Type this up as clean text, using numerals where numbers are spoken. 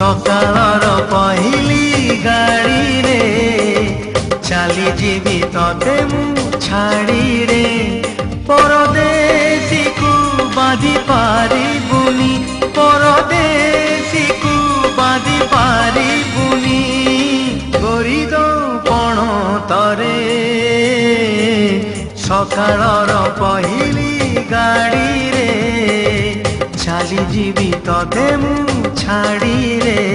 सकाळर पहिली गाड़ी रे चली जीवी तते मु छाड़ी रे परदेसी को बांधी पारिबुनी परदेसी को बांधी पारिबुनी गोरी दो पण तरे सकाळर पहिली गाड़ी रे चली जीवी तते मु छाड़ी रे।